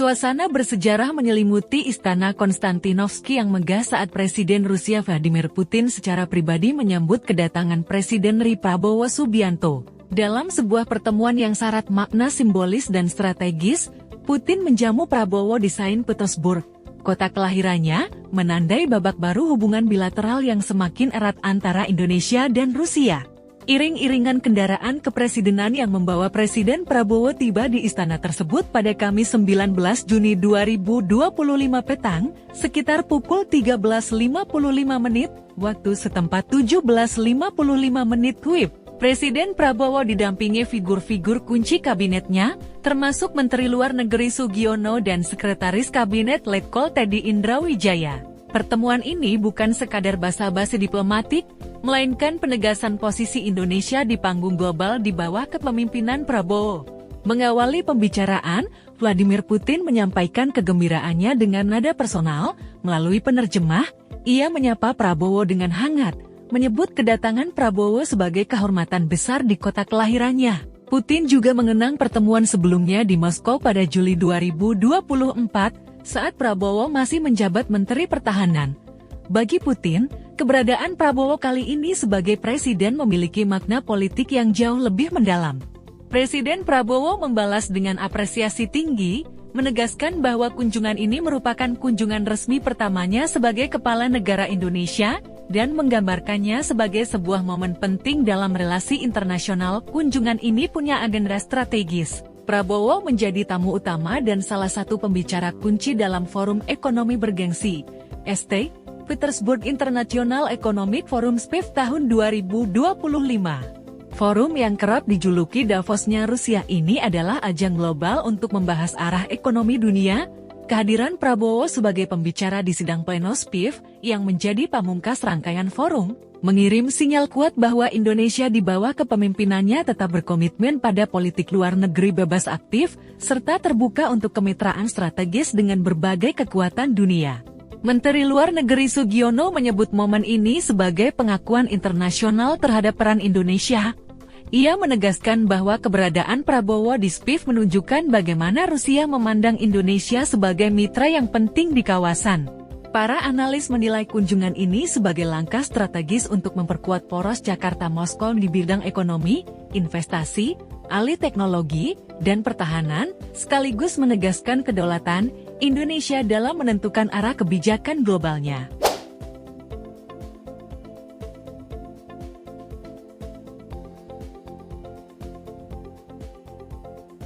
Suasana bersejarah menyelimuti Istana Konstantinovsky yang megah saat Presiden Rusia Vladimir Putin secara pribadi menyambut kedatangan Presiden RI Prabowo Subianto. Dalam sebuah pertemuan yang syarat makna simbolis dan strategis, Putin menjamu Prabowo di Saint Petersburg, kota kelahirannya, menandai babak baru hubungan bilateral yang semakin erat antara Indonesia dan Rusia. Iring-iringan kendaraan kepresidenan yang membawa Presiden Prabowo tiba di istana tersebut pada Kamis 19 Juni 2025 petang, sekitar pukul 13.55 waktu setempat 17.55 WIB. Presiden Prabowo didampingi figur-figur kunci kabinetnya, termasuk Menteri Luar Negeri Sugiono dan Sekretaris Kabinet Letkol Teddy Indrawijaya. Pertemuan ini bukan sekadar basa-basi diplomatik, melainkan penegasan posisi Indonesia di panggung global di bawah kepemimpinan Prabowo. Mengawali pembicaraan, Vladimir Putin menyampaikan kegembiraannya dengan nada personal. Melalui penerjemah, ia menyapa Prabowo dengan hangat, menyebut kedatangan Prabowo sebagai kehormatan besar di kota kelahirannya. Putin juga mengenang pertemuan sebelumnya di Moskow pada Juli 2024, saat Prabowo masih menjabat Menteri Pertahanan. Bagi Putin, keberadaan Prabowo kali ini sebagai presiden memiliki makna politik yang jauh lebih mendalam. Presiden Prabowo membalas dengan apresiasi tinggi, menegaskan bahwa kunjungan ini merupakan kunjungan resmi pertamanya sebagai kepala negara Indonesia, dan menggambarkannya sebagai sebuah momen penting dalam relasi internasional. Kunjungan ini punya agenda strategis. Prabowo menjadi tamu utama dan salah satu pembicara kunci dalam Forum Ekonomi Bergengsi, St. Petersburg International Economic Forum SPIF tahun 2025. Forum yang kerap dijuluki Davosnya Rusia ini adalah ajang global untuk membahas arah ekonomi dunia. Kehadiran Prabowo sebagai pembicara di sidang pleno SPIF, yang menjadi pamungkas rangkaian forum, mengirim sinyal kuat bahwa Indonesia di bawah kepemimpinannya tetap berkomitmen pada politik luar negeri bebas aktif, serta terbuka untuk kemitraan strategis dengan berbagai kekuatan dunia. Menteri Luar Negeri Sugiono menyebut momen ini sebagai pengakuan internasional terhadap peran Indonesia. Ia menegaskan bahwa keberadaan Prabowo di SPIF menunjukkan bagaimana Rusia memandang Indonesia sebagai mitra yang penting di kawasan. Para analis menilai kunjungan ini sebagai langkah strategis untuk memperkuat poros Jakarta-Moskow di bidang ekonomi, investasi, alih teknologi, dan pertahanan, sekaligus menegaskan kedaulatan Indonesia dalam menentukan arah kebijakan globalnya.